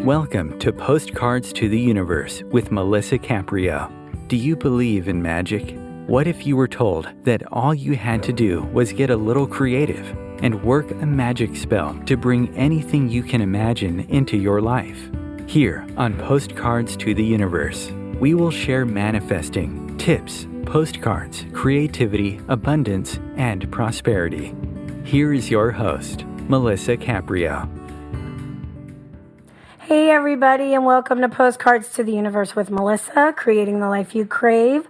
Welcome to Postcards to the Universe with Melissa Caprio. Do you believe in magic? What if you were told that all you had to do was get a little creative and work a magic spell to bring anything you can imagine into your life? Here on Postcards to the Universe, we will share manifesting, tips, postcards, creativity, abundance, and prosperity. Here is your host, Melissa Caprio. Hey everybody, and welcome to Postcards to the Universe with Melissa, creating the life you crave.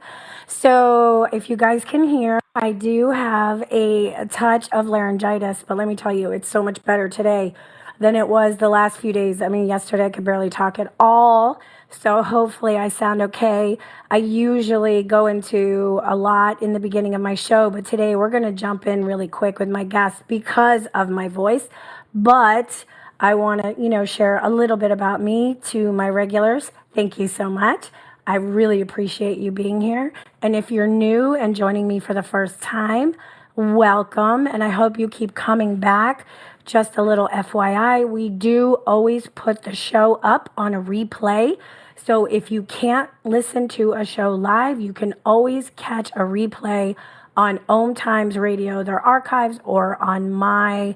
So if you guys can hear, I do have a touch of laryngitis, but let me tell you, it's so much better today than it was the last few days. I mean, yesterday I could barely talk at all, so hopefully I sound okay. I usually go into a lot in the beginning of my show, but today we're going to jump in really quick with my guest because of my voice, but I want to, share a little bit about me to my regulars. Thank you so much. I really appreciate you being here. And if you're new and joining me for the first time, welcome. And I hope you keep coming back. Just a little FYI, we do always put the show up on a replay. So if you can't listen to a show live, you can always catch a replay on Om Times Radio, their archives, or on my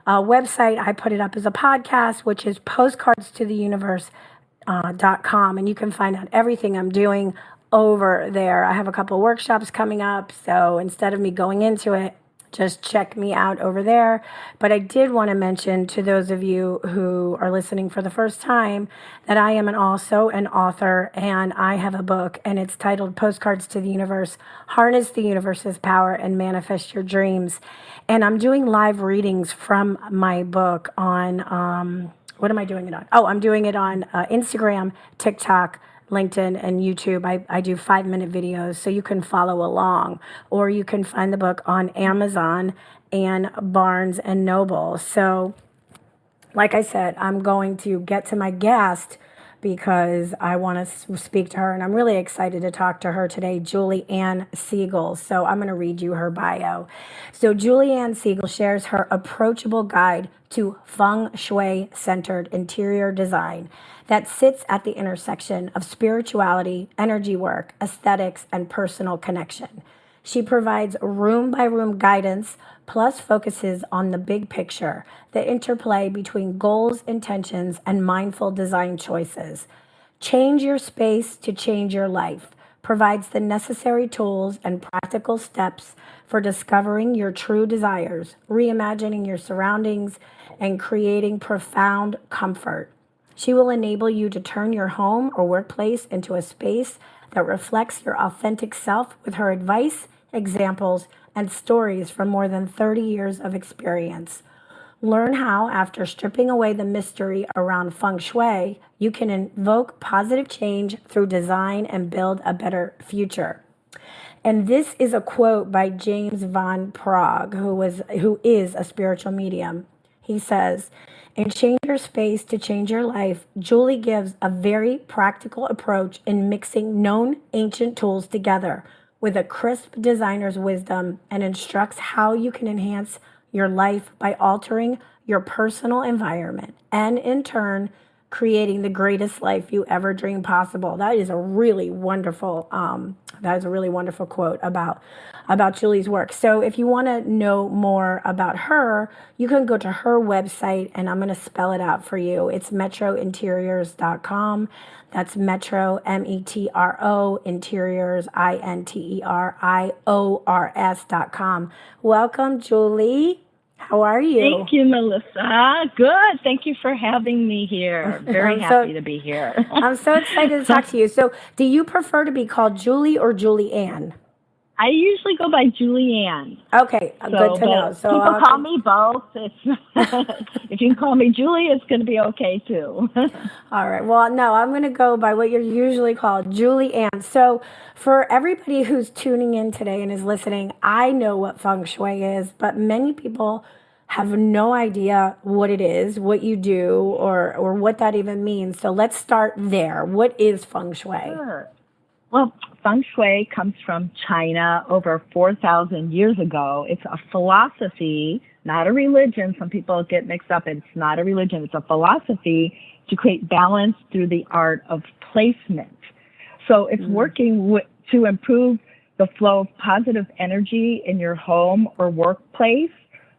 website. I put it up as a podcast, which is postcardstotheuniverse.com, and you can find out everything I'm doing over there. I have a couple workshops coming up, so instead of me going into it, just check me out over there. But I did want to mention to those of you who are listening for the first time that I am also an author, and I have a book, and it's titled Postcards to the Universe, Harness the Universe's Power and Manifest Your Dreams. And I'm doing live readings from my book on, what am I doing it on? Oh, I'm doing it on Instagram, TikTok, LinkedIn, and YouTube. I do 5-minute videos, so you can follow along, or you can find the book on Amazon and Barnes and Noble. So, like I said, I'm going to get to my guest because I want to speak to her, and I'm really excited to talk to her today, Julianne Segal. So I'm going to read you her bio. So Julianne Segal shares her approachable guide to Feng Shui-centered interior design that sits at the intersection of spirituality, energy work, aesthetics, and personal connection. She provides room-by-room guidance, plus focuses on the big picture, the interplay between goals, intentions, and mindful design choices. Change Your Space to Change Your Life provides the necessary tools and practical steps for discovering your true desires, reimagining your surroundings, and creating profound comfort. She will enable you to turn your home or workplace into a space that reflects your authentic self with her advice, examples, and stories from more than 30 years of experience. Learn how, after stripping away the mystery around Feng Shui, you can invoke positive change through design and build a better future. And this is a quote by James Van Praagh, who is a spiritual medium. He says, "In Change Your Space to Change Your Life, Julie gives a very practical approach in mixing known ancient tools together with a crisp designer's wisdom, and instructs how you can enhance your life by altering your personal environment and, in turn, creating the greatest life you ever dreamed possible." That is a really wonderful quote about Julie's work. So if you want to know more about her, you can go to her website, and I'm going to spell it out for you. It's metrointeriors.com. That's Metro, METRO, Interiors, INTERIORS.com. Welcome, Julie. How are you? Thank you, Melissa. Good. Thank you for having me here. Very happy to be here. I'm so excited to talk to you. So do you prefer to be called Julie or Julianne? I usually go by Julianne. Okay, good to know. So people call me both. If you can call me Julie, it's going to be okay too. All right. Well, no, I'm going to go by what you're usually called, Julianne. So for everybody who's tuning in today and is listening, I know what Feng Shui is, but many people have no idea what it is, what you do, or what that even means. So let's start there. What is Feng Shui? Sure. Well, Feng Shui comes from China over 4,000 years ago. It's a philosophy, not a religion. Some people get mixed up. It's not a religion. It's a philosophy to create balance through the art of placement. So it's working to improve the flow of positive energy in your home or workplace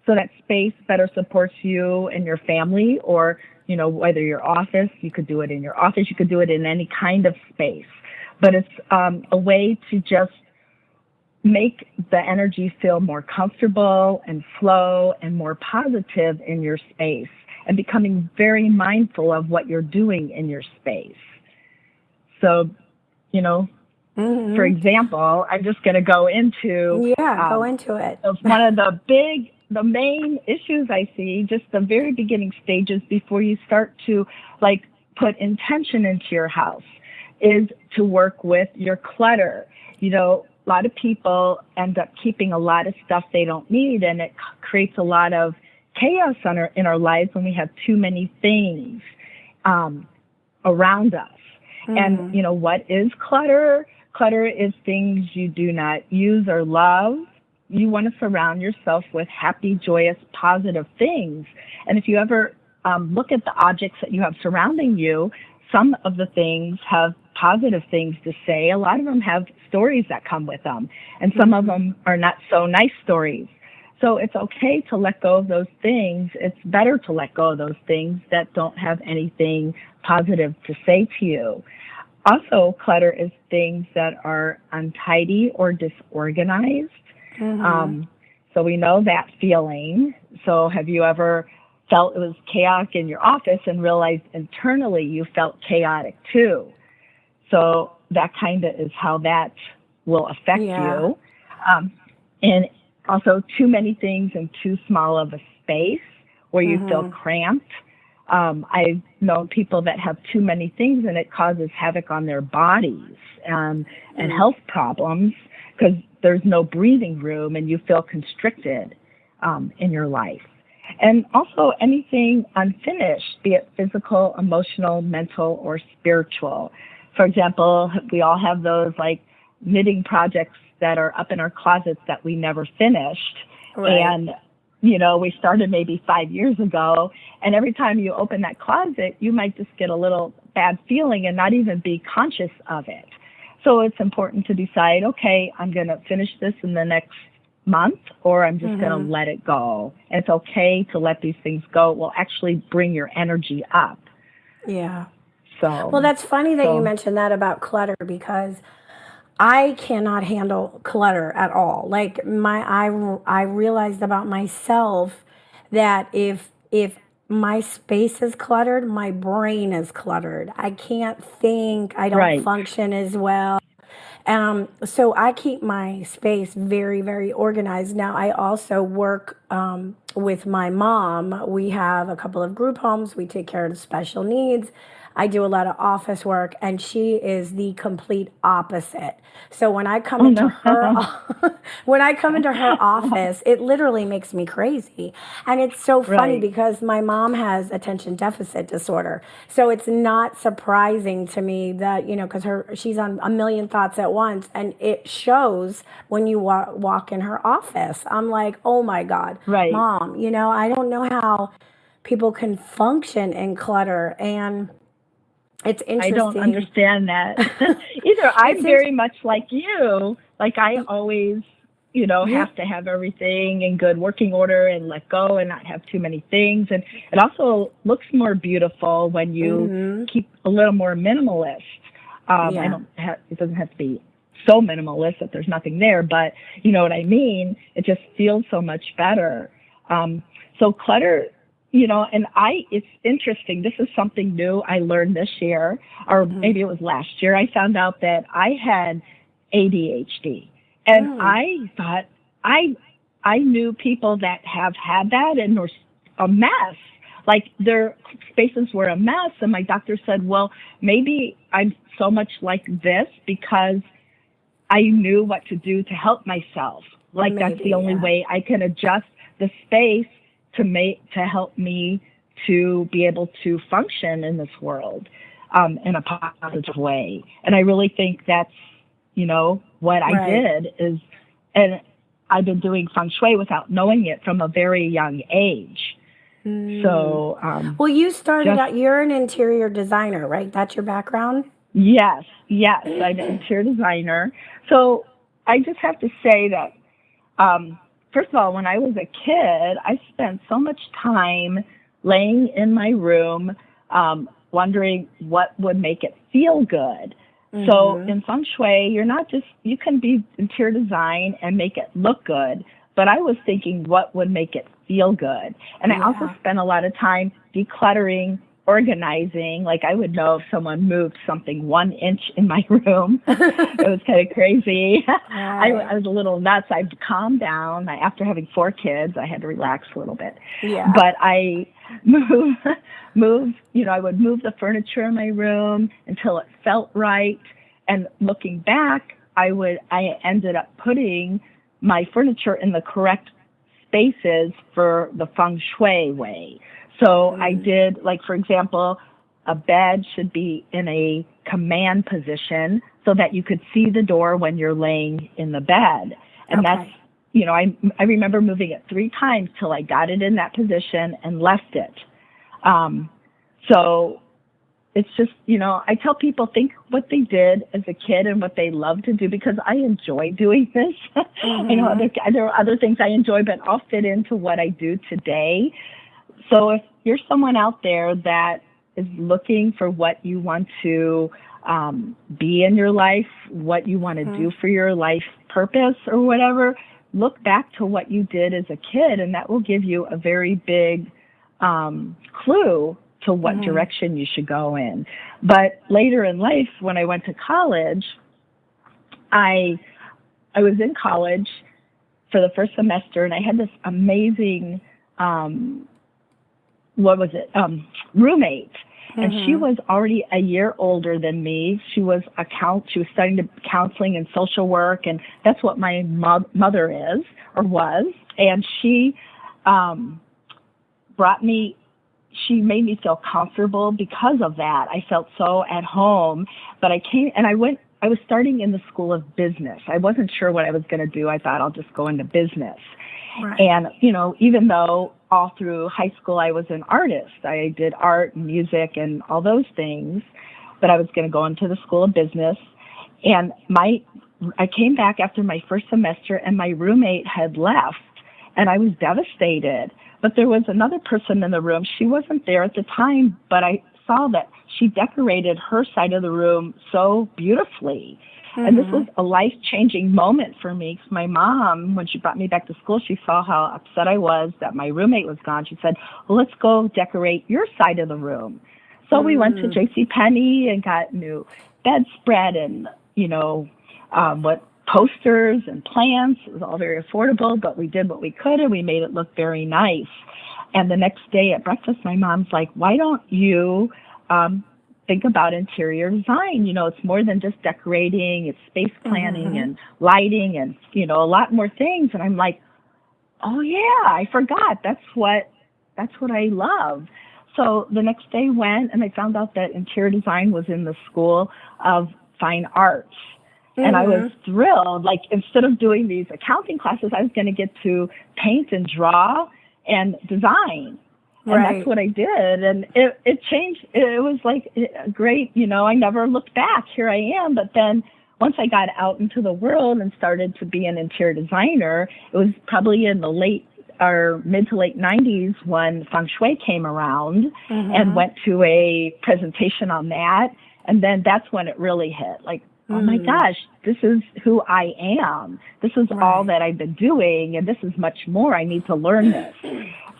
so that space better supports you and your family, or, you know, whether your office, you could do it in your office, you could do it in any kind of space. But it's a way to just make the energy feel more comfortable and flow and more positive in your space, and becoming very mindful of what you're doing in your space. So, you know, for example, I'm just going to go into... go into it. One of the main issues I see, just the very beginning stages before you start to, like, put intention into your house, is to work with your clutter. You know, a lot of people end up keeping a lot of stuff they don't need, and it creates a lot of chaos in our lives when we have too many things around us. And, you know, what is clutter? Clutter is things you do not use or love. You want to surround yourself with happy, joyous, positive things. And if you ever look at the objects that you have surrounding you, some of the things have positive things to say. A lot of them have stories that come with them. And some of them are not so nice stories. So it's okay to let go of those things. It's better to let go of those things that don't have anything positive to say to you. Also, clutter is things that are untidy or disorganized. So we know that feeling. So have you ever felt it was chaotic in your office and realized internally you felt chaotic too? So that kind of is how that will affect you. And also too many things in too small of a space where you feel cramped. I've known people that have too many things and it causes havoc on their bodies and health problems because there's no breathing room and you feel constricted in your life. And also anything unfinished, be it physical, emotional, mental, or spiritual. For example, we all have those like knitting projects that are up in our closets that we never finished. Right. And, you know, we started maybe 5 years ago, and every time you open that closet, you might just get a little bad feeling and not even be conscious of it. So it's important to decide, okay, I'm going to finish this in the next month, or I'm just going to let it go. And it's okay to let these things go. It will actually bring your energy up. Yeah. So, well, that's funny that you mentioned that about clutter, because I cannot handle clutter at all. Like I realized about myself that if my space is cluttered, my brain is cluttered. I can't think. I don't function as well. So I keep my space very, very organized. Now, I also work with my mom. We have a couple of group homes. We take care of the special needs. I do a lot of office work, and she is the complete opposite. So when I come into her office, it literally makes me crazy. And it's so funny because my mom has attention deficit disorder. So it's not surprising to me that, you know, because she's on a million thoughts at once, and it shows when you walk in her office. I'm like, oh my God, Mom, you know, I don't know how people can function in clutter. And it's interesting. I don't understand that either. I'm very much like you. Like I always, you know, have to have everything in good working order and let go and not have too many things. And it also looks more beautiful when you keep a little more minimalist. It doesn't have to be so minimalist that there's nothing there, but you know what I mean? It just feels so much better. So clutter, you know, and it's interesting. This is something new I learned this year, or maybe it was last year. I found out that I had ADHD. And I thought I knew people that have had that and were a mess. Like their spaces were a mess. And my doctor said, well, maybe I'm so much like this because I knew what to do to help myself. Like that's the only way I can adjust the space to help me to be able to function in this world in a positive way. And I really think that's what I Right. did is, and I've been doing Feng Shui without knowing it from a very young age. So, Well, you started just, out, you're an interior designer, right? That's your background? yes, I'm an interior designer. So I just have to say that, first of all, when I was a kid, I spent so much time laying in my room, wondering what would make it feel good. So in Feng Shui, you can be interior design and make it look good, but I was thinking what would make it feel good. And I also spent a lot of time decluttering, organizing. Like I would know if someone moved something 1 inch in my room. It was kind of crazy. Right. I was a little nuts. I'd calm down. After having 4 kids, I had to relax a little bit. Yeah. But I I would move the furniture in my room until it felt right. And looking back, I ended up putting my furniture in the correct spaces for the Feng Shui way. So I did, like, for example, a bed should be in a command position so that you could see the door when you're laying in the bed. And that's, I remember moving it 3 times till I got it in that position and left it. So it's just, I tell people, think what they did as a kid and what they love to do, because I enjoy doing this. I know there are other things I enjoy, but all fit into what I do today. So if you're someone out there that is looking for what you want to be in your life, what you want to do for your life purpose or whatever, look back to what you did as a kid, and that will give you a very big clue to what direction you should go in. But later in life, when I went to college, I was in college for the first semester, and I had this amazing roommate, and she was already a year older than me. She was studying counseling and social work, and that's what my mother is or was. And she she made me feel comfortable because of that. I felt so at home. But I was starting in the School of Business. I wasn't sure what I was going to do. I thought I'll just go into business. Right. And, even though all through high school I was an artist, I did art and music and all those things, but I was going to go into the School of Business. And I came back after my first semester, and my roommate had left, and I was devastated. But there was another person in the room. She wasn't there at the time, but I saw that she decorated her side of the room so beautifully. And this was a life-changing moment for me. 'Cause my mom, when she brought me back to school, she saw how upset I was that my roommate was gone. She said, well, let's go decorate your side of the room. So we went to JCPenney and got new bedspread and, posters and plants. It was all very affordable, but we did what we could, and we made it look very nice. And the next day at breakfast, my mom's like, why don't you think about interior design? It's more than just decorating. It's space planning and lighting and, a lot more things. And I'm like, oh, yeah, I forgot. That's what I love. So the next day went, and I found out that interior design was in the School of Fine Arts. And I was thrilled. Like, instead of doing these accounting classes, I was going to get to paint and draw and design. And that's what I did. And it changed. It was like great. I never looked back. Here I am. But then once I got out into the world and started to be an interior designer, it was probably in the mid to late 90s when Feng Shui came around, and went to a presentation on that. And then that's when it really hit. Like, oh my gosh, this is who I am. This is all that I've been doing, and this is much more. I need to learn this.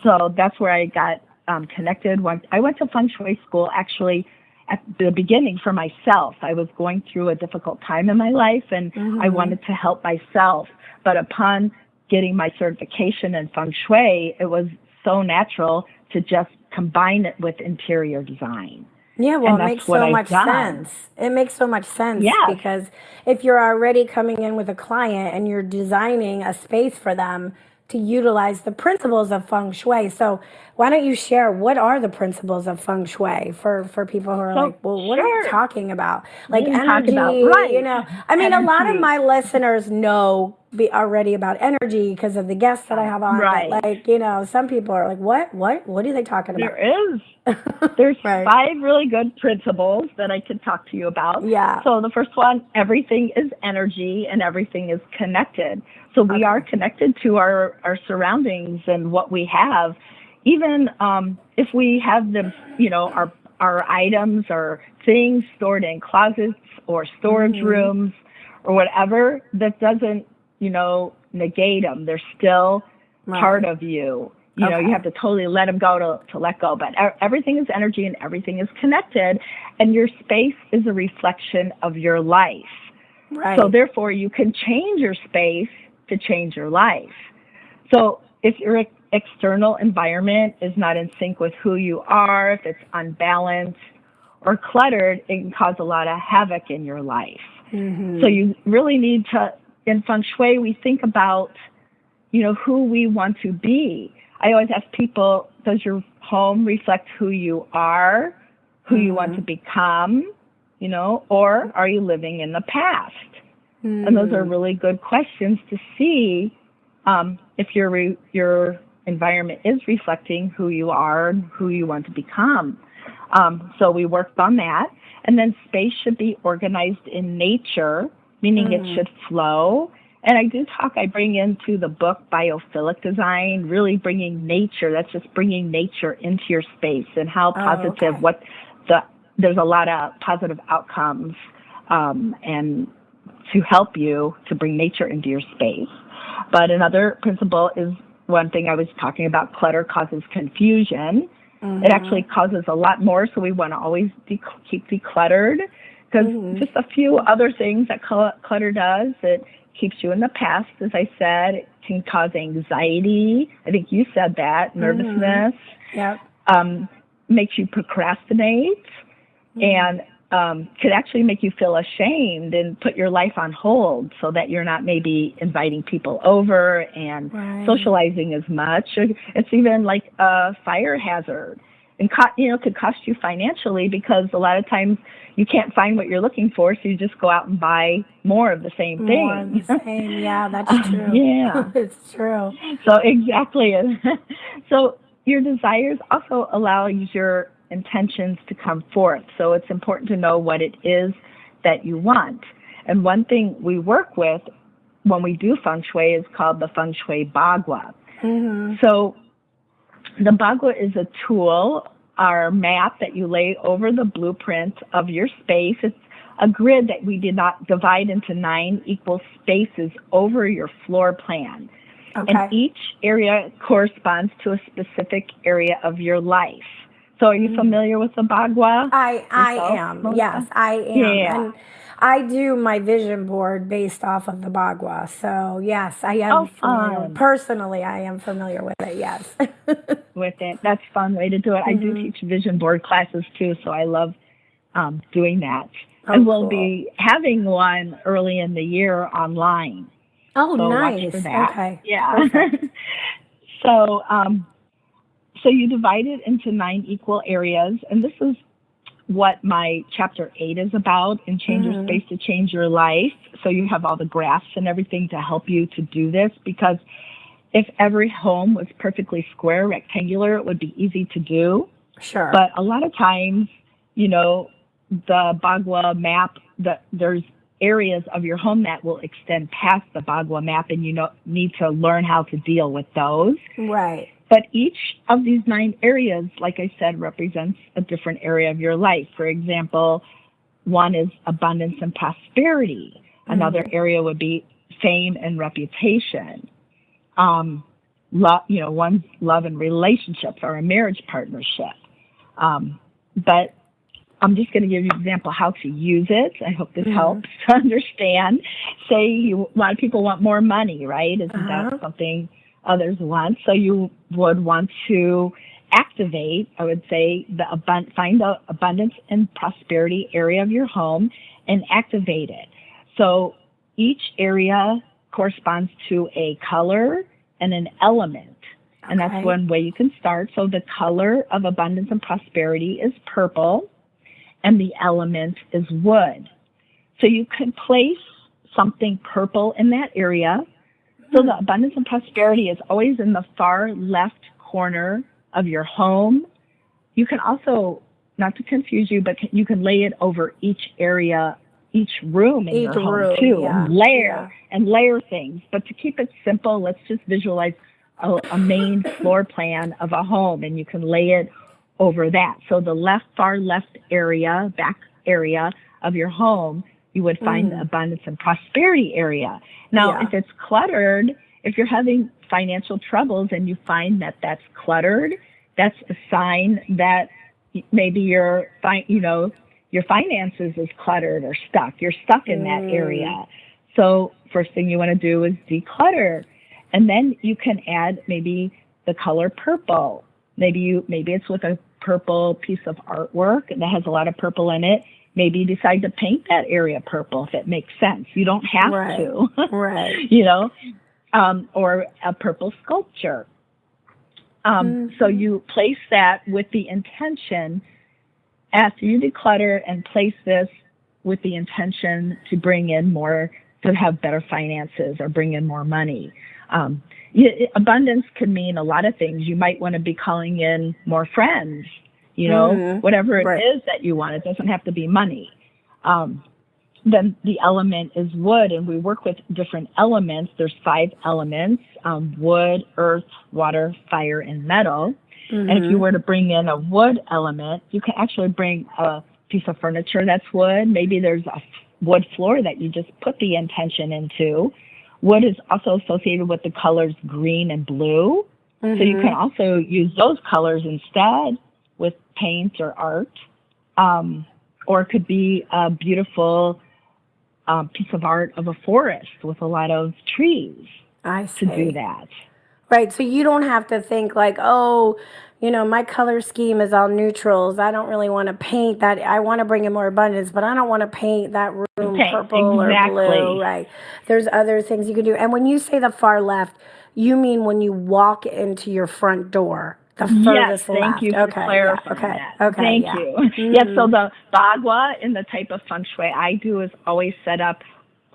So that's where I got connected. I went to Feng Shui school actually at the beginning for myself. I was going through a difficult time in my life, and I wanted to help myself. But upon getting my certification in Feng Shui, it was so natural to just combine it with interior design. Yeah, well, it makes so much sense. It makes so much sense because if you're already coming in with a client and you're designing a space for them to utilize the principles of Feng Shui. So why don't you share what are the principles of Feng Shui for people who are like, well, what are you talking about? Like energy, you know. I mean, a lot of my listeners know already about energy because of the guests that I have on. Right. But like, you know, some people are like, what are they talking about? There's 5 really good principles that I could talk to you about. Yeah. So the first one, everything is energy and everything is connected. So we are connected to our surroundings and what we have. Even if we have them, you know, our items or things stored in closets or storage rooms or whatever, that doesn't, you know, negate them. They're still part of you. You know, you have to totally let them go to let go. But everything is energy and everything is connected. And your space is a reflection of your life. Right. So therefore, you can change your space to change your life. So if your external environment is not in sync with who you are, if it's unbalanced or cluttered, it can cause a lot of havoc in your life. So you really need to, in Feng Shui, we think about, you know, who we want to be. I always ask people, does your home reflect who you are, who you want to become, you know, or are you living in the past? And those are really good questions to see if your environment is reflecting who you are and who you want to become. So we worked on that. And then space should be organized in nature, meaning it should flow. And I bring into the book Biophilic Design, really bringing nature. That's just bringing nature into your space and how positive, there's a lot of positive outcomes and to help you to bring nature into your space. But another principle is one thing I was talking about, clutter causes confusion. It actually causes a lot more, so we want to always keep decluttered, because just a few other things that clutter does, it keeps you in the past, as I said. It can cause anxiety. I think you said that, nervousness. Makes you procrastinate, and could actually make you feel ashamed and put your life on hold so that you're not maybe inviting people over and socializing as much. It's even like a fire hazard, and could cost you financially, because a lot of times you can't find what you're looking for, so you just go out and buy more of the same thing. More of the same, yeah, that's true. It's true. So exactly. So your desires also allow your intentions to come forth. So it's important to know what it is that you want. And one thing we work with when we do Feng Shui is called the Feng Shui bagua. So the bagua is a tool, our map that you lay over the blueprint of your space. It's a grid that we did not divide into 9 equal spaces over your floor plan. And each area corresponds to a specific area of your life. So are you familiar with the bagua? I am. Yes, I am. Yeah. And I do my vision board based off of the bagua. So yes, I am familiar. Personally, I am familiar with it, yes. With it. That's a fun way to do it. I do teach vision board classes too, so I love doing that. And we'll be having one early in the year online. Oh, so nice. Watch for that. Okay. Yeah. So you divide it into 9 equal areas, and this is what my chapter 8 is about, in Change Your Space to Change Your Life. So you have all the graphs and everything to help you to do this, because if every home was perfectly square, rectangular, it would be easy to do. Sure. But a lot of times, you know, the bagua map, there's areas of your home that will extend past the bagua map, and you need to learn how to deal with those. Right. But each of these 9 areas, like I said, represents a different area of your life. For example, one is abundance and prosperity. Another area would be fame and reputation. One's love and relationships, or a marriage partnership. But I'm just going to give you an example how to use it. I hope this helps to understand. Say a lot of people want more money, right? Isn't that something others want? So you would want to activate, I would say, find the abundance and prosperity area of your home and activate it. So each area corresponds to a color and an element. And Okay. that's one way you can start. So the color of abundance and prosperity is purple, and the element is wood. So you can place something purple in that area. So the abundance and prosperity is always in the far left corner of your home. You can also, not to confuse you, but you can lay it over each area, each room in your home too, yeah. and layer things. But to keep it simple, let's just visualize a main floor plan of a home, and you can lay it over that. So the far left area, back area of your home, you would find the abundance and prosperity area. Now, if it's cluttered, if you're having financial troubles and you find that that's cluttered, that's a sign that maybe your finances is cluttered or stuck. You're stuck in that area. So first thing you want to do is declutter. And then you can add maybe the color purple. Maybe it's with a purple piece of artwork that has a lot of purple in it. Maybe you decide to paint that area purple if it makes sense. You don't have to. Right. Or a purple sculpture. So you place that with the intention, after you declutter, and place this with the intention to bring in more, to have better finances or bring in more money. Abundance could mean a lot of things. You might want to be calling in more friends, whatever it is that you want. It doesn't have to be money. Then the element is wood, and we work with different elements. There's 5 elements, wood, earth, water, fire, and metal. And if you were to bring in a wood element, you can actually bring a piece of furniture that's wood. Maybe there's a wood floor that you just put the intention into. Wood is also associated with the colors green and blue. So you can also use those colors instead with paint or art. Or it could be a beautiful piece of art of a forest with a lot of trees. I see. To do that. Right. So you don't have to think like, my color scheme is all neutrals. I don't really want to paint that. I want to bring in more abundance, but I don't want to paint that room purple or blue. Right. There's other things you can do. And when you say the far left, you mean when you walk into your front door, the furthest left. Thank you for clarifying that. Thank you. Yes, so the bagua in the type of Feng Shui I do is always set up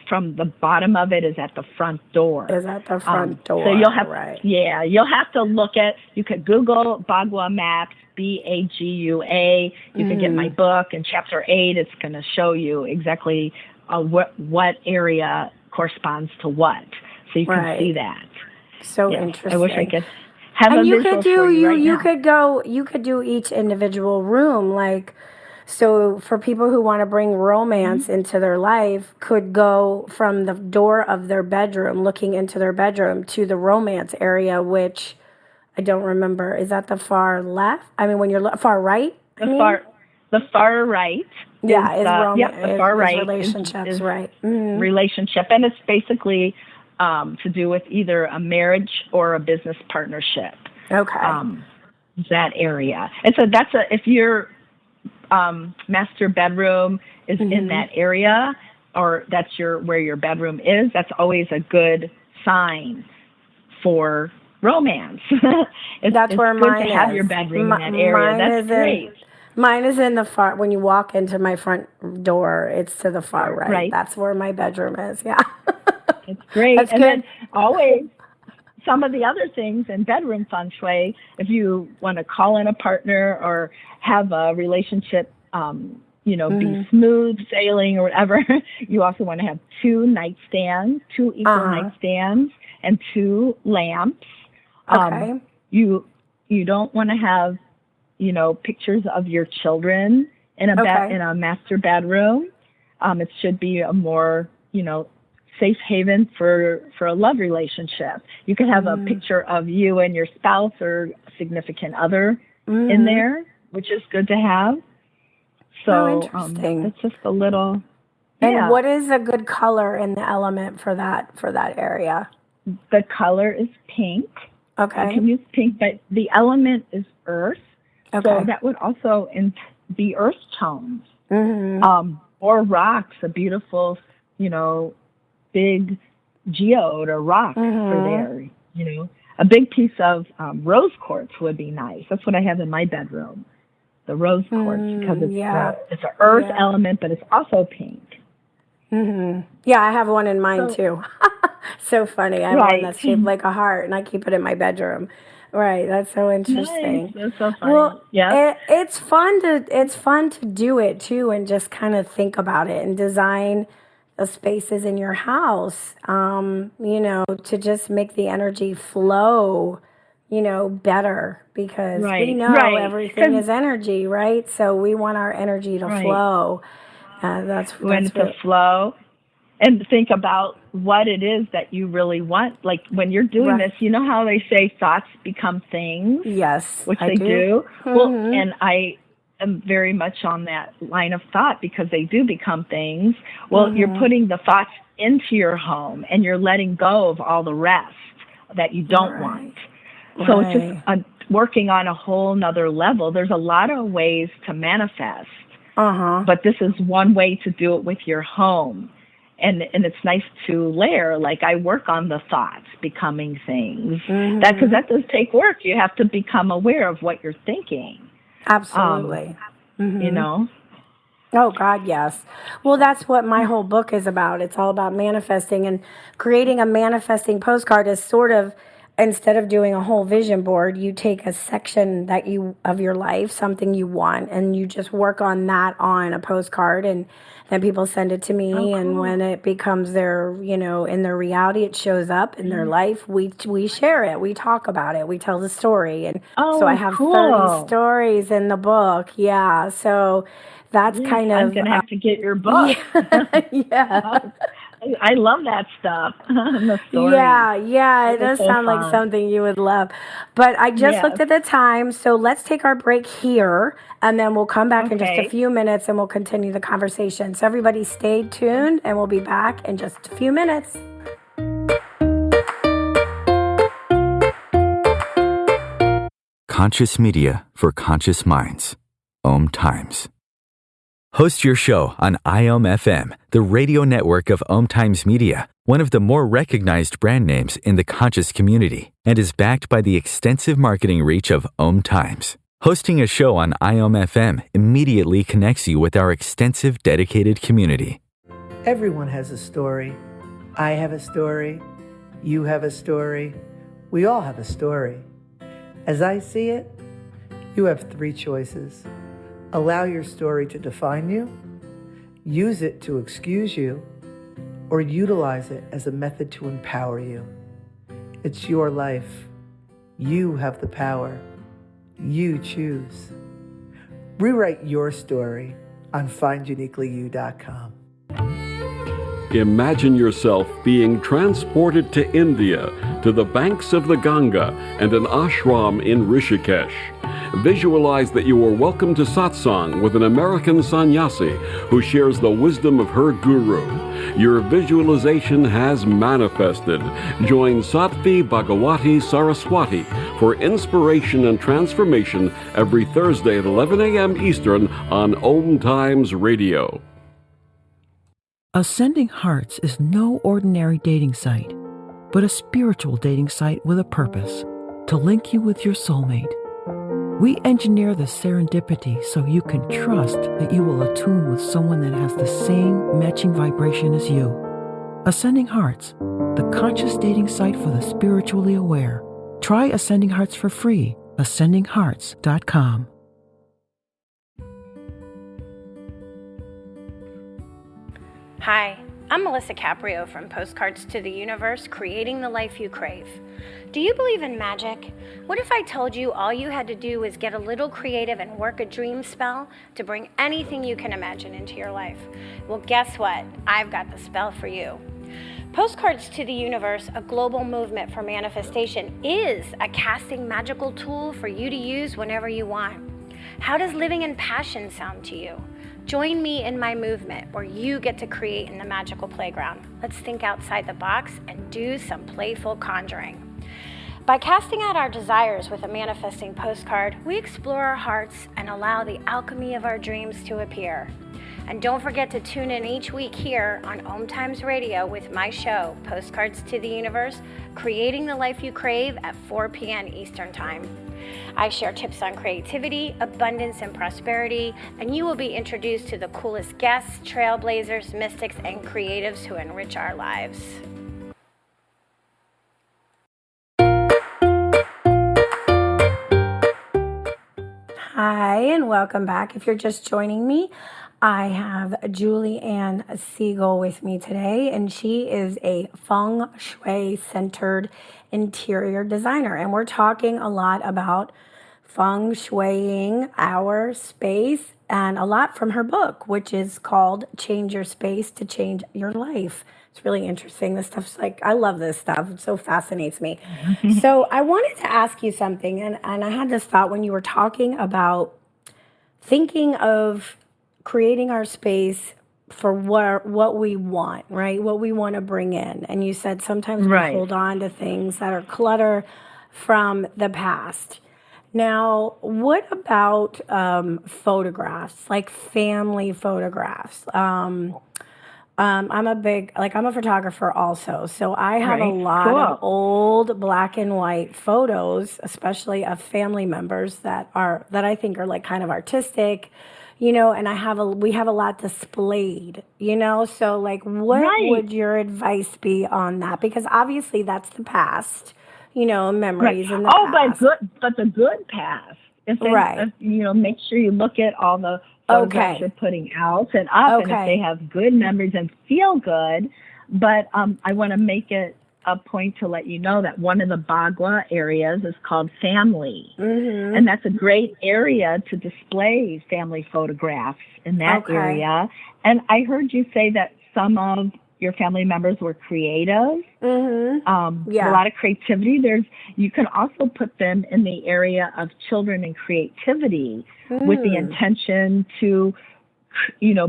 from the bottom of it is at the front door. Is at the front door. So you'll have, you'll have to look at, you could Google bagua maps, BAGUA. You can get my book in chapter 8. It's going to show you exactly what area corresponds to what. So you can see that. So interesting. I wish I could have a visual for you right now. You could do each individual room, like, so for people who want to bring romance into their life, could go from the door of their bedroom, looking into their bedroom, to the romance area, which I don't remember. Is that the far left? I mean, when you're far right? The far right. Yeah, is romance. The far right relationships, is right? Relationship, and it's basically to do with either a marriage or a business partnership. Okay. That area, and so if your master bedroom is in that area, or that's where your bedroom is, that's always a good sign for romance. That's where mine is. It's good to have your bedroom in that area. That's great. Mine is in the far, when you walk into my front door, it's to the far right. That's where my bedroom is, It's great. That's and good. Then always some of the other things in bedroom Feng Shui, if you want to call in a partner or have a relationship, be smooth sailing or whatever, you also want to have 2 nightstands, 2 equal nightstands, and 2 lamps. Okay. You don't want to have, pictures of your children in a master bedroom. It should be a more, safe haven for a love relationship. You can have a picture of you and your spouse or significant other in there, which is good to have. So interesting. It's just a little. And what is a good color in the element for that area? The color is pink. Okay. You can use pink, but the element is earth. Okay. So that would also be earth tones. Or rocks, a beautiful, big geode or rock for there. A big piece of rose quartz would be nice. That's what I have in my bedroom, the rose quartz, because it's an earth element, but it's also pink. Yeah, I have one in mine too. So funny. I have one that's shaped like a heart, and I keep it in my bedroom. Right. That's so interesting. Nice. That's so funny. Well, it's fun to do it too, and just kind of think about it and design the spaces in your house. To just make the energy flow, better, because we know everything is energy, right? So we want our energy to flow. That's to flow. And think about what it is that you really want. Like when you're doing this, you know how they say thoughts become things? Yes, which they do. Well, and I am very much on that line of thought, because they do become things. Well, you're putting the thoughts into your home, and you're letting go of all the rest that you don't want. So it's just working on a whole nother level. There's a lot of ways to manifest, but this is one way to do it with your home. And it's nice to layer. Like I work on the thoughts becoming things. Because that does take work. You have to become aware of what you're thinking. Absolutely. Oh, God, yes. Well, that's what my whole book is about. It's all about manifesting, and creating a manifesting postcard is sort of, instead of doing a whole vision board, you take a section of your life, something you want, and you just work on that on a postcard, and then people send it to me. And when it becomes their, in their reality, it shows up in their life. We share it. We talk about it. We tell the story. And so I have 30 stories in the book. Yeah. So that's kind of... I'm going to have to get your book. Yeah. I love that stuff. The story. Yeah, it does sound like something you would love. But I just looked at the time, so let's take our break here, and then we'll come back in just a few minutes, and we'll continue the conversation. So everybody stay tuned, and we'll be back in just a few minutes. Conscious media for conscious minds. Om Times. Host your show on IOM FM, the radio network of Om Times Media, one of the more recognized brand names in the conscious community, and is backed by the extensive marketing reach of Om Times. Hosting a show on IOM FM immediately connects you with our extensive dedicated community. Everyone has a story. I have a story. You have a story. We all have a story. As I see it, you have 3 choices. Allow your story to define you, use it to excuse you, or utilize it as a method to empower you. It's your life. You have the power. You choose. Rewrite your story on finduniquelyu.com. Imagine yourself being transported to India, to the banks of the Ganga and an ashram in Rishikesh. Visualize that you are welcome to satsang with an American sannyasi who shares the wisdom of her guru. Your visualization has manifested. Join Sattvi Bhagawati Saraswati for inspiration and transformation every Thursday at 11 a.m. Eastern on Om Times Radio. Ascending Hearts is no ordinary dating site, but a spiritual dating site with a purpose, to link you with your soulmate. We engineer the serendipity so you can trust that you will attune with someone that has the same matching vibration as you. Ascending Hearts, the conscious dating site for the spiritually aware. Try Ascending Hearts for free. ascendinghearts.com. Hi, I'm Melissa Caprio from Postcards to the Universe, creating the life you crave. Do you believe in magic? What if I told you all you had to do was get a little creative and work a dream spell to bring anything you can imagine into your life? Well, guess what? I've got the spell for you. Postcards to the Universe, a global movement for manifestation, is a casting magical tool for you to use whenever you want. How does living in passion sound to you? Join me in my movement where you get to create in the magical playground. Let's think outside the box and do some playful conjuring. By casting out our desires with a manifesting postcard, we explore our hearts and allow the alchemy of our dreams to appear. And don't forget to tune in each week here on Om Times Radio with my show, Postcards to the Universe, Creating the Life You Crave at 4 p.m. Eastern Time. I share tips on creativity, abundance, and prosperity, and you will be introduced to the coolest guests, trailblazers, mystics, and creatives who enrich our lives. Hi, and welcome back. If you're just joining me, I have Julianne Segal with me today, and she is a Feng Shui-centered interior designer. And we're talking a lot about Feng Shuiing our space, and a lot from her book, which is called Change Your Space to Change Your Life. It's really interesting. This stuff's like, I love this stuff. It so fascinates me. So I wanted to ask you something, and I had this thought when you were talking about thinking of creating our space for what we want, right? What we want to bring in. And you said sometimes we hold on to things that are clutter from the past. Now, what about photographs, like family photographs? I'm a photographer also. So I have a lot of old black and white photos, especially of family members that I think are like kind of artistic, and we have a lot displayed, so like what would your advice be on that? Because obviously that's the past, memories in the past. But the good past. Make sure you look at all the photographs you're putting out and up, and if they have good memories and feel good. But I want to make it a point to let you know that one of the bagua areas is called family. Mm-hmm. And that's a great area to display family photographs in that area. And I heard you say that some of your family members were creative. Mm-hmm. A lot of creativity. You can also put them in the area of children and creativity with the intention to,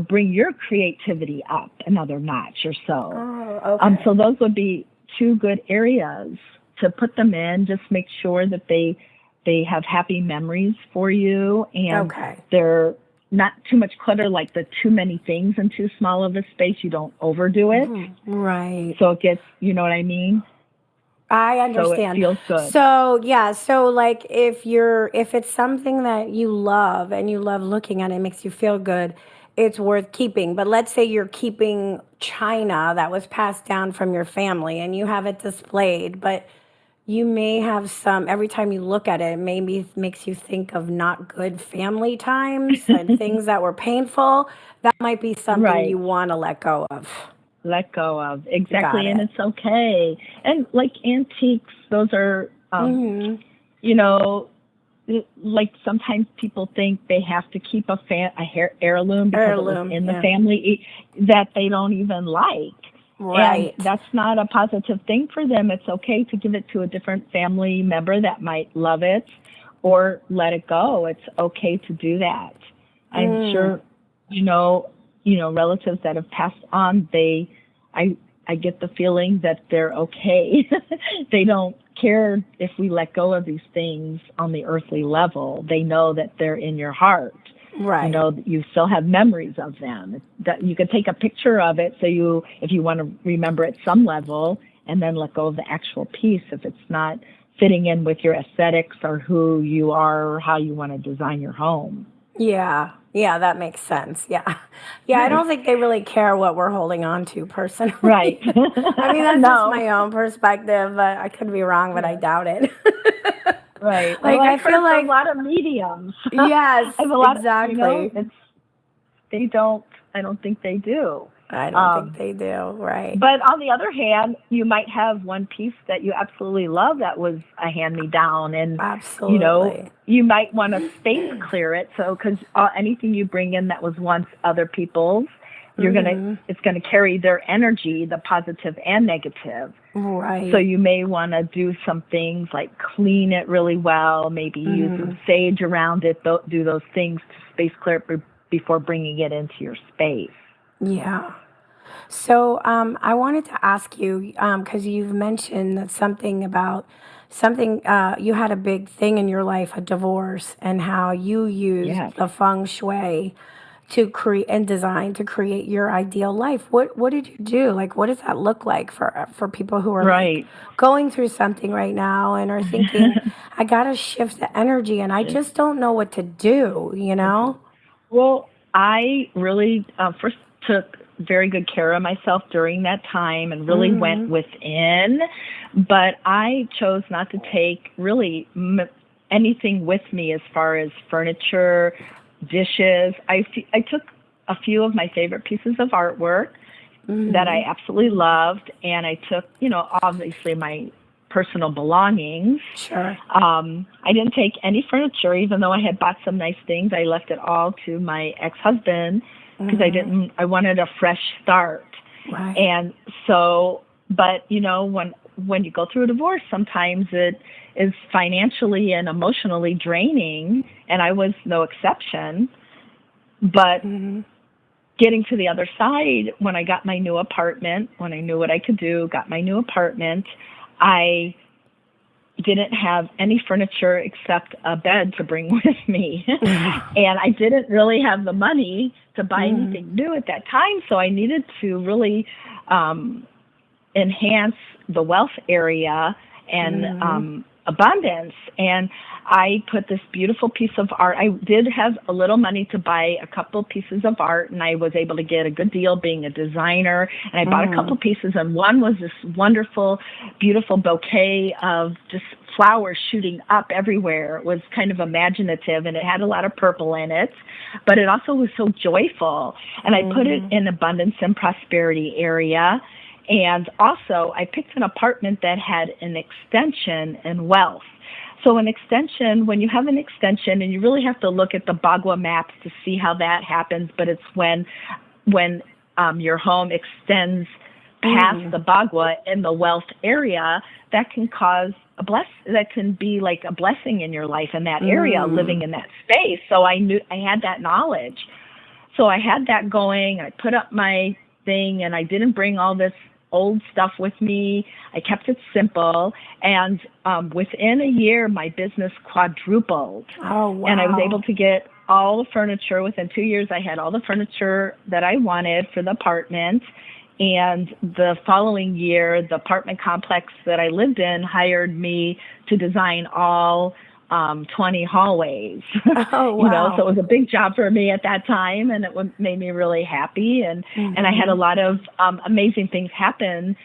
bring your creativity up another notch or so. Oh, okay. So those would be two good areas to put them in. Just make sure that they have happy memories for you, and they're not too much clutter, like the too many things in too small of a space. You don't overdo it. Mm-hmm. Right. So it gets, you know what I mean? I understand. So it feels good. So like if it's something that you love and you love looking at, it makes you feel good, it's worth keeping. But let's say you're keeping china that was passed down from your family and you have it displayed, but you may have every time you look at it, it maybe makes you think of not good family times and things that were painful. That might be something you want to let go of. Exactly. And it's okay. And like antiques, those are, like sometimes people think they have to keep a heirloom because it was in the family that they don't even like. Right. And that's not a positive thing for them. It's okay to give it to a different family member that might love it or let it go. It's okay to do that. I'm sure, relatives that have passed on, I get the feeling that they're okay. They don't care if we let go of these things on the earthly level. They know that they're in your heart. Right. You still have memories of them. That you could take a picture of it, if you want to remember at some level, and then let go of the actual piece if it's not fitting in with your aesthetics or who you are or how you want to design your home. Yeah, that makes sense. Yeah, I don't think they really care what we're holding on to personally. Right. I mean, that's just my own perspective, but I could be wrong, but I doubt it. Right. Like, I feel like a lot of mediums. Yes, exactly. I don't think they do. I don't think they do, right. But on the other hand, you might have one piece that you absolutely love that was a hand-me-down. And, absolutely. You might want to space clear it. So, because anything you bring in that was once other people's, it's going to carry their energy, the positive and negative. Right. So you may want to do some things like clean it really well, maybe use some sage around it, do those things to space clear it before bringing it into your space. Yeah. So I wanted to ask you, because you've mentioned that you had a big thing in your life, a divorce, and how you used the feng shui to create and design to create your ideal life. What did you do? Like, what does that look like for people who are like going through something right now and are thinking, I gotta shift the energy and I just don't know what to do, you know? Well, I really first took very good care of myself during that time and really went within, but I chose not to take really anything with me as far as furniture, dishes. I took a few of my favorite pieces of artwork that I absolutely loved, and I took, obviously my personal belongings. Sure. I didn't take any furniture, even though I had bought some nice things. I left it all to my ex-husband because I wanted a fresh start. Right. And so, but when you go through a divorce, sometimes it is financially and emotionally draining, and I was no exception. But getting to the other side, when I got my new apartment, when I knew what I could do, got my new apartment, I didn't have any furniture except a bed to bring with me. And I didn't really have the money to buy anything new at that time, so I needed to really enhance the wealth area and abundance. And I put this beautiful piece of art. I did have a little money to buy a couple pieces of art, and I was able to get a good deal being a designer. And I bought a couple pieces, and one was this wonderful, beautiful bouquet of just flowers shooting up everywhere. It was kind of imaginative, and it had a lot of purple in it, but it also was so joyful. And I put it in abundance and prosperity area. And also, I picked an apartment that had an extension and wealth. So an extension, when you have an extension, and you really have to look at the bagua maps to see how that happens, but it's when your home extends past the bagua in the wealth area, that can cause that can be like a blessing in your life in that area, living in that space. So I had that knowledge. So I had that going. I put up my thing, and I didn't bring all this old stuff with me. I kept it simple, and within a year, my business quadrupled. Oh, wow. And I was able to get all the furniture. Within 2 years, I had all the furniture that I wanted for the apartment. And the following year, the apartment complex that I lived in hired me to design all 20 hallways. Oh, wow. So it was a big job for me at that time, and it made me really happy. And I had a lot of amazing things happen.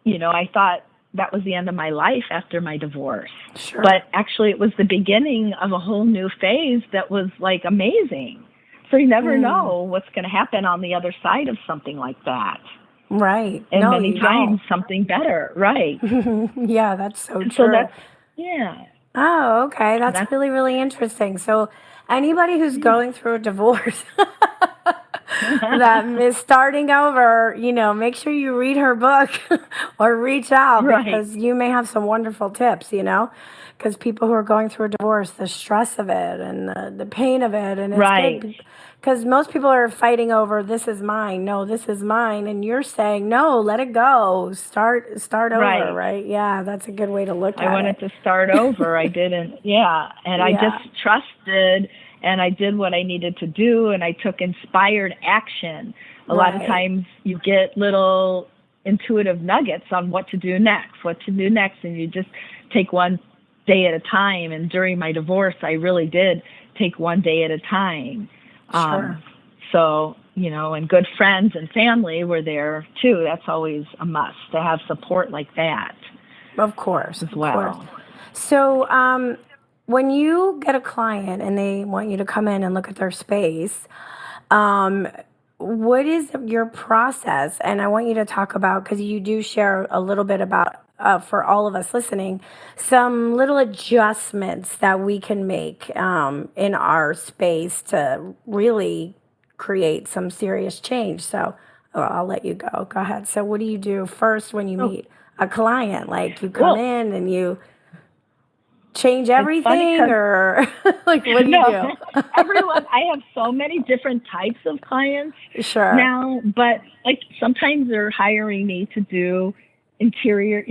I thought that was the end of my life after my divorce. Sure. But actually, it was the beginning of a whole new phase that was like amazing. So you never know what's going to happen on the other side of something like that. Right. And many times something better. Right. Yeah, that's so true. So that's, yeah. Oh, okay. That's really, really interesting. So anybody who's going through a divorce that is starting over, make sure you read her book or reach out because you may have some wonderful tips, because people who are going through a divorce, the stress of it and the pain of it. And it's good because most people are fighting over, this is mine. No, this is mine. And you're saying, no, let it go. Start over, right? Yeah, that's a good way to look at it. I wanted to start over. I didn't, And I just trusted, and I did what I needed to do, and I took inspired action. A lot of times you get little intuitive nuggets on what to do next, and you just take one day at a time. And during my divorce, I really did take one day at a time. Sure. So, and good friends and family were there too. That's always a must to have support like that. Of course. As well. Of course. So, when you get a client and they want you to come in and look at their space, what is your process? And I want you to talk about, because you do share a little bit about, for all of us listening, some little adjustments that we can make in our space to really create some serious change. So I'll let you go. Go ahead. So what do you do first when you meet a client? Like you come in and you change everything, or like what do you do? Everyone, I have so many different types of clients now, but like sometimes they're hiring me to do interior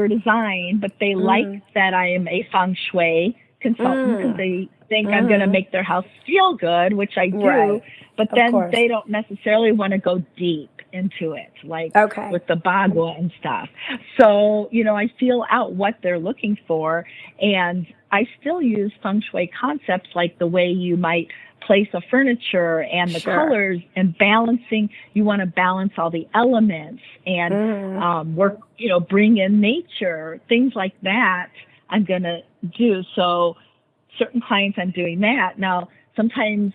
design, but they like that I am a Feng Shui consultant because they think I'm going to make their house feel good, which I do, Right. but Of then course. they don't necessarily want to go deep into it, like Okay. with the bagua and stuff. So, I feel out what they're looking for, and I still use feng shui concepts like the way you might place a furniture and the Sure. colors and balancing. You want to balance all the elements and work, bring in nature, things like that I'm going to do. So certain clients I'm doing that. Now, sometimes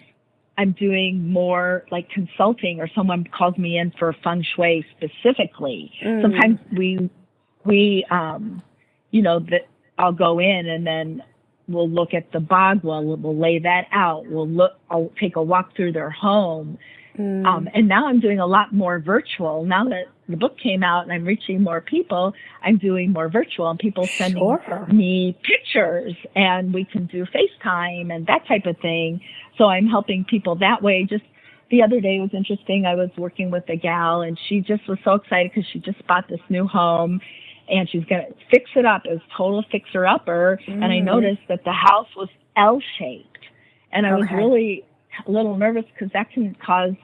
I'm doing more like consulting, or someone calls me in for feng shui specifically. Sometimes that I'll go in and then we'll look at the bagua, we'll lay that out. I'll take a walk through their home. And now I'm doing a lot more virtual. Now that the book came out and I'm reaching more people, I'm doing more virtual, and people sending me pictures, and we can do FaceTime and that type of thing. So I'm helping people that way. Just the other day was interesting. I was working with a gal, and she just was so excited because she just bought this new home, and she's going to fix it up as total fixer-upper. And I noticed that the house was L-shaped. And I was really a little nervous because that can cause,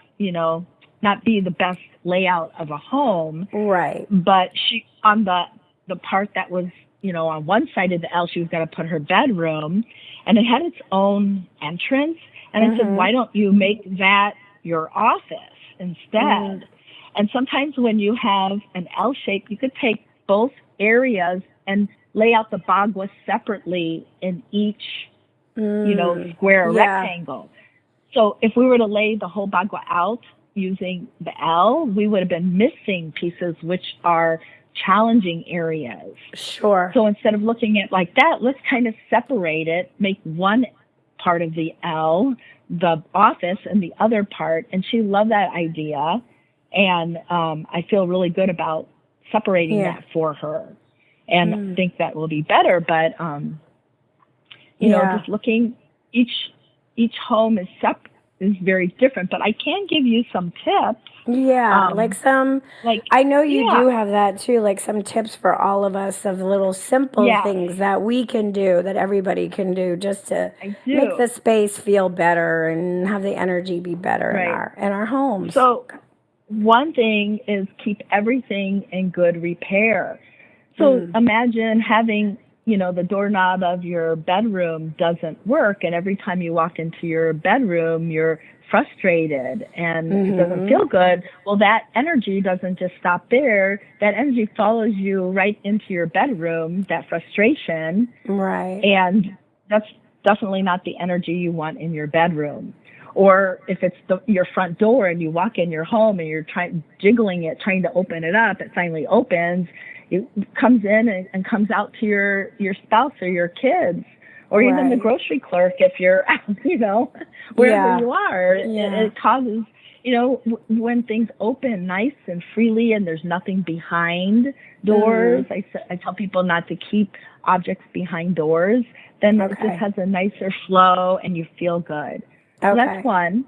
not be the best layout of a home. Right. But she, on the part that was, on one side of the L, she was going to put her bedroom, and it had its own entrance. And I said, why don't you make that your office instead? And sometimes when you have an L shape, you could take both areas and lay out the bagua separately in each, square or rectangle. So if we were to lay the whole bagua out using the L, we would have been missing pieces, which are challenging areas. Sure. So instead of looking at like that, let's kind of separate it, make one part of the L, the office, and the other part. And she loved that idea. And I feel really good about separating that for her, and I think that will be better. But just looking, each home is very different. But I can give you some tips. Yeah, I know you do have that too, like some tips for all of us of little simple things that we can do, that everybody can do, just to make the space feel better and have the energy be better in our homes. So one thing is keep everything in good repair. So imagine having, the doorknob of your bedroom doesn't work, and every time you walk into your bedroom, you're frustrated and it doesn't feel good. Well, that energy doesn't just stop there. That energy follows you right into your bedroom, that frustration. Right. And that's definitely not the energy you want in your bedroom. Or if it's your front door and you walk in your home and you're jiggling it, trying to open it up, it finally opens. It comes in and comes out to your spouse or your kids, or even the grocery clerk if you're, wherever you are. It causes, when things open nice and freely and there's nothing behind doors. I tell people not to keep objects behind doors. Then it just has a nicer flow and you feel good. So that's one.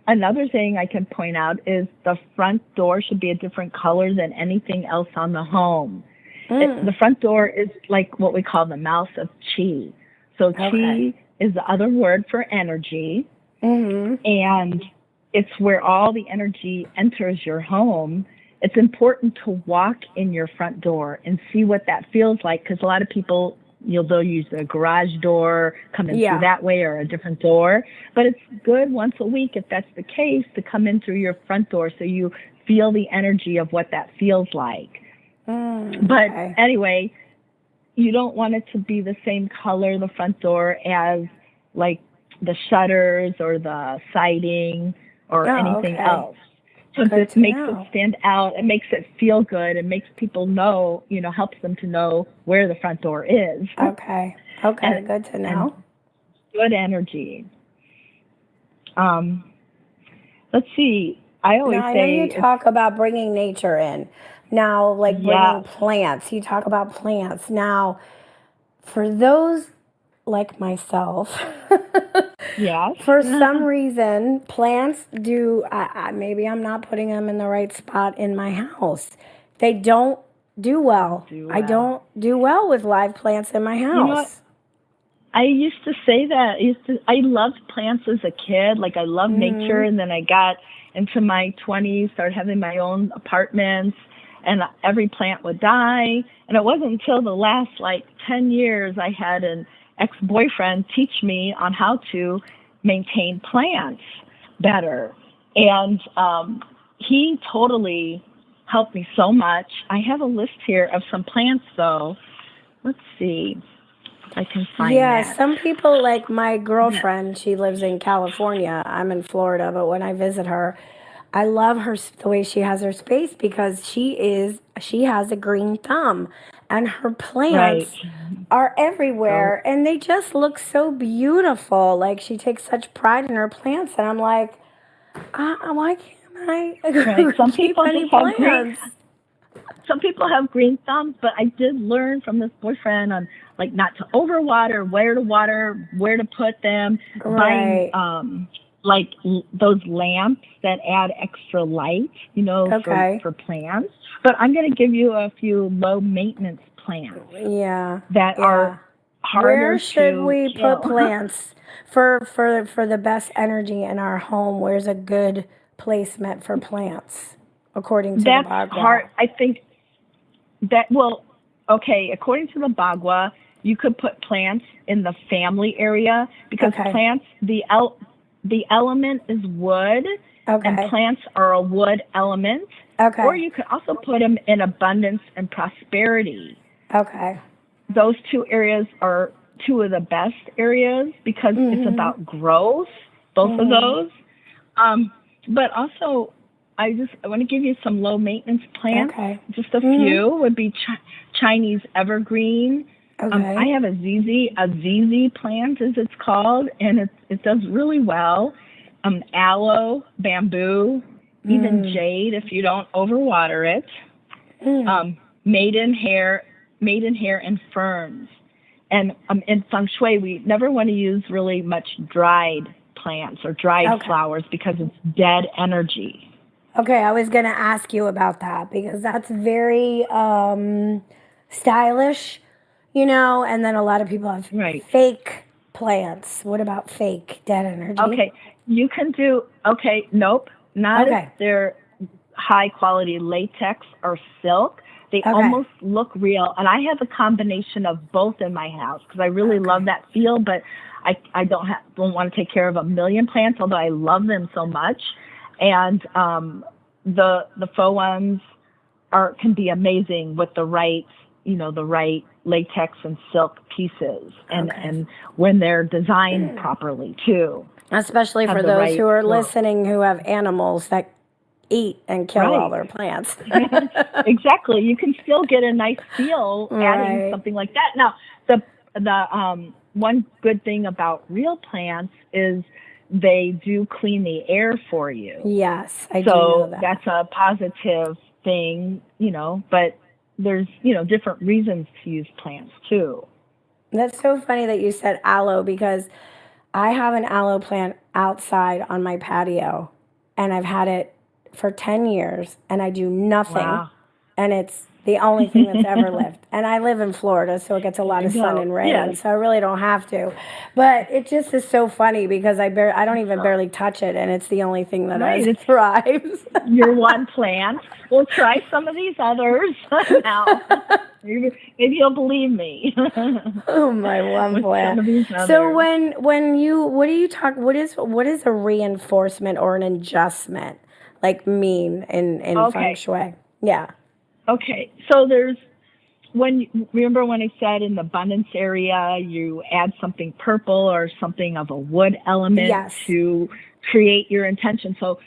Another thing I can point out is the front door should be a different color than anything else on the home. The front door is like what we call the mouth of chi. So chi is the other word for energy, and it's where all the energy enters your home. It's important to walk in your front door and see what that feels like, because a lot of people, they'll use the garage door, come in through that way, or a different door. But it's good once a week, if that's the case, to come in through your front door so you feel the energy of what that feels like. But anyway, you don't want it to be the same color, the front door, as like the shutters or the siding or anything else. So it makes it stand out. It makes it feel good. It makes people know, helps them to know where the front door is. Okay, good to know. Good energy. Let's see. I always say... I know you talk about bringing nature in. Now, like bringing plants. You talk about plants. Now, for those like myself... For some reason, plants do, maybe I'm not putting them in the right spot in my house. They don't do well. I don't do well with live plants in my house. I used to say that. I loved plants as a kid. Like, I loved nature, and then I got into my 20s, started having my own apartments, and every plant would die. And it wasn't until the last, 10 years I had an ex-boyfriend teach me on how to maintain plants better. And he totally helped me so much. I have a list here of some plants, though. Let's see. I can find that. Some people, like my girlfriend, she lives in California. I'm in Florida, but when I visit her, I love her the way she has her space because she has a green thumb, and her plants are everywhere, and they just look so beautiful. Like, she takes such pride in her plants, and I'm like, why can't I Some keep people any just have plants? Some people have green thumbs, but I did learn from this boyfriend on not to overwater, where to water, where to put them, buying those lamps that add extra light, for plants. But I'm going to give you a few low maintenance plants. That are harder. Where should we kill. put plants for the best energy in our home? Where's a good placement for plants according to the bagua? That's hard. I think that according to the bagua, you could put plants in the family area because plants, the element is wood, and plants are a wood element. Or you could also put them in abundance and prosperity. Those two areas are two of the best areas because it's about growth, both of those. But also, I want to give you some low maintenance plants. Just a few would be Chinese evergreen. I have a ZZ plant, as it's called, and it does really well. Aloe, bamboo, even jade if you don't overwater it. Maidenhair, and ferns. And in Feng Shui, we never want to use really much dried plants or dried flowers because it's dead energy. I was going to ask you about that because that's very stylish, and then a lot of people have fake plants. What about fake dead energy? You can do, nope, not if they're high quality latex or silk. They almost look real. And I have a combination of both in my house because I really love that feel, but I don't want to take care of a million plants, although I love them so much. And the faux ones can be amazing with the right latex and silk pieces, and when they're designed properly too. Especially for those who are listening who have animals that eat and kill all their plants. Exactly. You can still get a nice feel adding something like that. Now, the one good thing about real plants is they do clean the air for you. Yes, I do know that. So that's a positive thing, but there's, different reasons to use plants too. That's so funny that you said aloe because I have an aloe plant outside on my patio and I've had it for 10 years and I do nothing. And it's the only thing that's ever lived. And I live in Florida, so it gets a lot of sun and rain, so I really don't have to. But it just is so funny because I don't even barely touch it, and it's the only thing that thrives. Your one plant. We'll try some of these others now. Maybe you'll believe me. Oh, my one plant. So what is a reinforcement or an adjustment mean in Feng Shui? Yeah. Okay, so remember when I said in the abundance area, you add something purple or something of a wood element to create your intention. So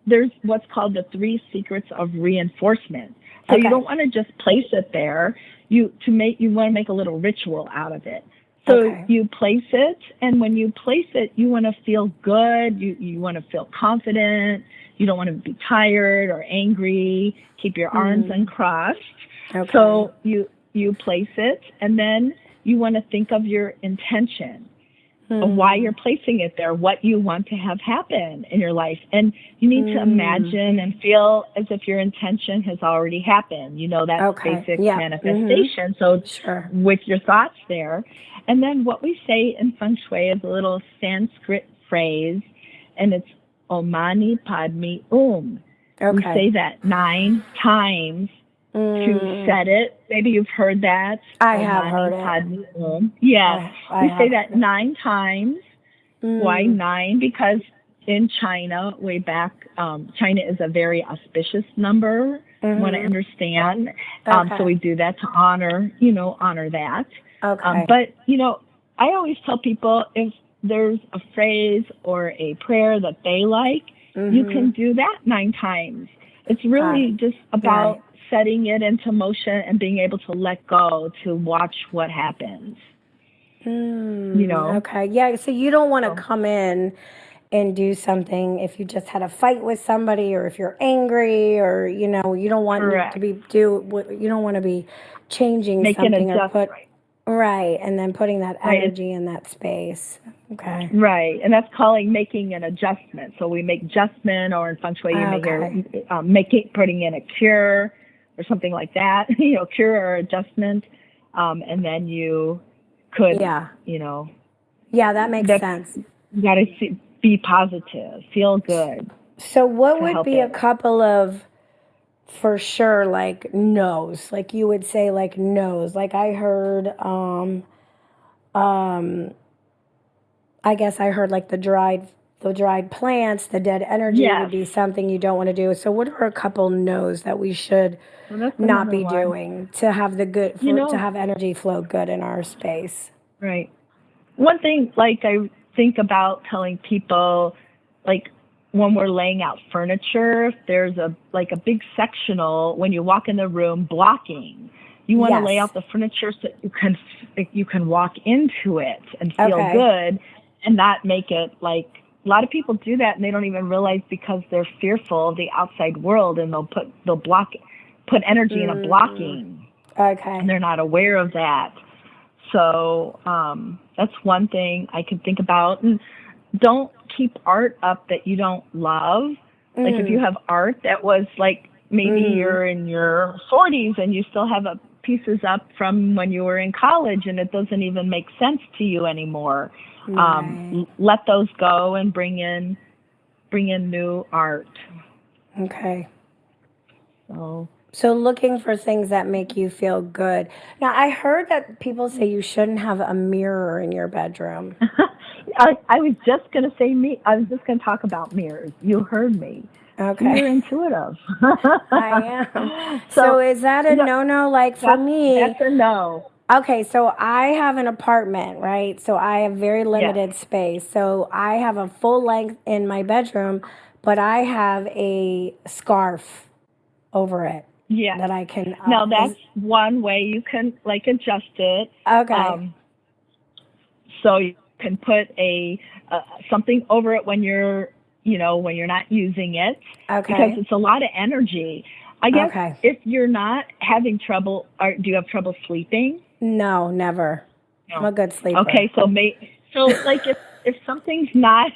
there's what's called the 3 secrets of reinforcement. So you don't want to just place it there. You want to make a little ritual out of it. So you place it, and when you place it, you want to feel good. You want to feel confident. You don't want to be tired or angry. Keep your arms uncrossed. So you place it, and then you want to think of your intention. why you're placing it there, what you want to have happen in your life. And you need to imagine and feel as if your intention has already happened. You know, that's basic manifestation. So with your thoughts there. And then what we say in Feng Shui is a little Sanskrit phrase, and it's Om Mani Padme Hum. We say that 9 times to set it. Maybe you've heard that. I have heard it. Yes. We say that 9 times. Why 9? Because in China, way back, China is a very auspicious number, what I understand. So we do that to honor that. But, I always tell people if there's a phrase or a prayer that they like, you can do that 9 times. It's really just about setting it into motion and being able to let go to watch what happens. Okay. Yeah. So you don't want to come in and do something if you just had a fight with somebody, or if you're angry, or you don't want to be you don't want to be changing something or put and then putting that energy in that space. Okay. Right, and that's making an adjustment. So we make adjustment, or in Feng Shui you make putting in a cure or something like that. Cure or adjustment, and then you could that makes sense. You got to be positive, feel good. So what would be a couple of, for sure, like no's, like you would say, like no's, like I heard, I guess I heard like the dried plants, the dead energy would be something you don't want to do. So what are a couple no's that we should not be doing to have to have energy flow good in our space? Right. One thing, like I think about telling people, like when we're laying out furniture, if there's a big sectional, when you walk in the room, blocking. You want to lay out the furniture so you can walk into it and feel good, and not make it like, a lot of people do that and they don't even realize, because they're fearful of the outside world, and they'll put energy in a blocking. And they're not aware of that. So that's one thing I can think about. And don't keep art up that you don't love. Like if you have art that was like, maybe you're in your 40s and you still have pieces up from when you were in college, and it doesn't even make sense to you anymore. Let those go and bring in new art. Okay. So looking for things that make you feel good. Now, I heard that people say you shouldn't have a mirror in your bedroom. I was just going to say I was just going to talk about mirrors. You heard me. Okay. You're intuitive. I am. So is that a no-no? Like for me. That's a no. Okay, so I have an apartment, right? So I have very limited space. So I have a full length in my bedroom, but I have a scarf over it. Yeah. That I can. Now that's one way you can adjust it. Okay. So you can put something over it when you're not using it. Okay. Because it's a lot of energy. I guess if you're not having trouble, do you have trouble sleeping? No, never. No. I'm a good sleeper. Okay, so like if something's not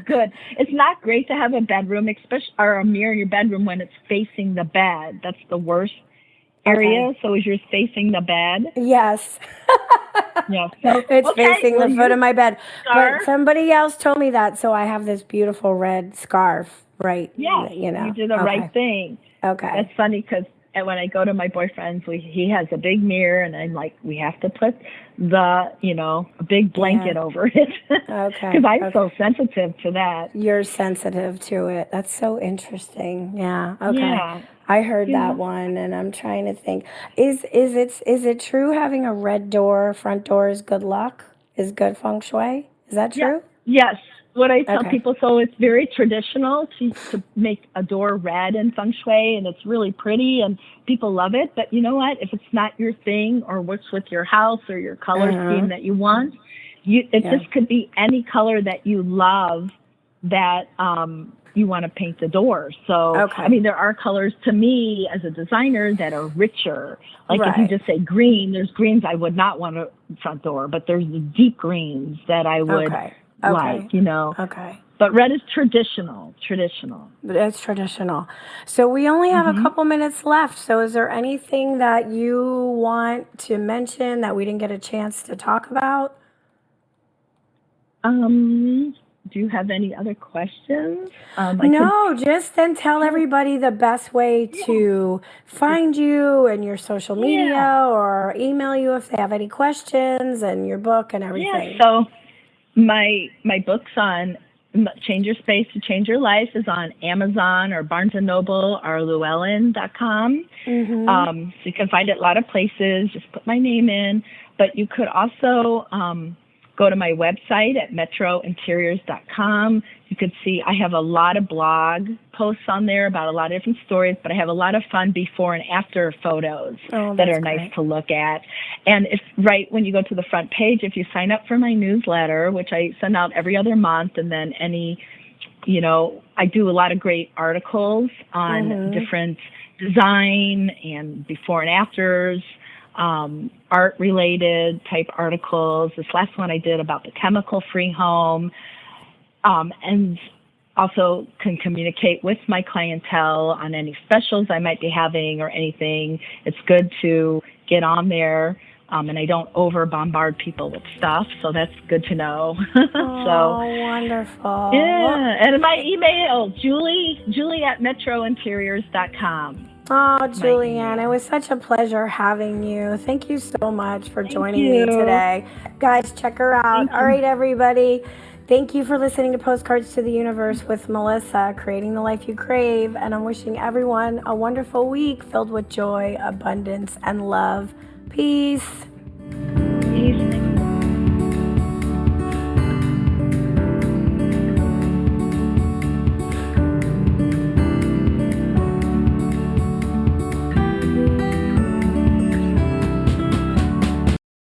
good, it's not great to have a bedroom, or a mirror in your bedroom when it's facing the bed. That's the worst area. So is yours facing the bed? Yes. Yeah. So, it's facing the foot of my bed. But somebody else told me that, so I have this beautiful red scarf, right? Yeah. You did the right thing. Okay. That's funny because when I go to my boyfriend's, he has a big mirror, and I'm like, we have to put a big blanket over it. Okay. Because I'm so sensitive to that. You're sensitive to it. That's so interesting. Yeah. Okay. Yeah. I heard that one, and I'm trying to think. Is it true having a red front door is good luck? Is good feng shui? Is that true? Yeah. Yes. What I tell people, so it's very traditional to make a door red in feng shui, and it's really pretty, and people love it. But you know what? If it's not your thing, or works with your house or your color scheme that you want, just could be any color that you love that you want to paint the door. So, Okay. I mean, there are colors to me as a designer that are richer. Like if you Right. just say green, there's greens I would not want a front door, but there's the deep greens that I would Okay. like, you know. Okay. But red is traditional. But it's traditional. So we only have a couple minutes left. So is there anything that you want to mention that we didn't get a chance to talk about? Do you have any other questions? No, just then tell everybody the best way to find you and your social media or email you if they have any questions and your book and everything. Yeah, so my books on Change Your Space to Change Your Life is on Amazon or Barnes & Noble or Llewellyn.com. So you can find it a lot of places. Just put my name in. But you could also go to my website at metrointeriors.com. You could see I have a lot of blog posts on there about a lot of different stories, but I have a lot of fun before and after photos that are nice to look at. And if right when you go to the front page, if you sign up for my newsletter, which I send out every other month, and then I do a lot of great articles on different design and before and afters, art-related type articles. This last one I did about the chemical-free home, and also can communicate with my clientele on any specials I might be having or anything. It's good to get on there, and I don't over-bombard people with stuff, so that's good to know. Oh, wonderful. Yeah, and my email, Julie at metrointeriors.com. Oh, Julianne, it was such a pleasure having you. Thank you so much for joining me today. Guys, check her out. All right, everybody. Thank you for listening to Postcards to the Universe with Melissa, creating the life you crave. And I'm wishing everyone a wonderful week filled with joy, abundance, and love. Peace.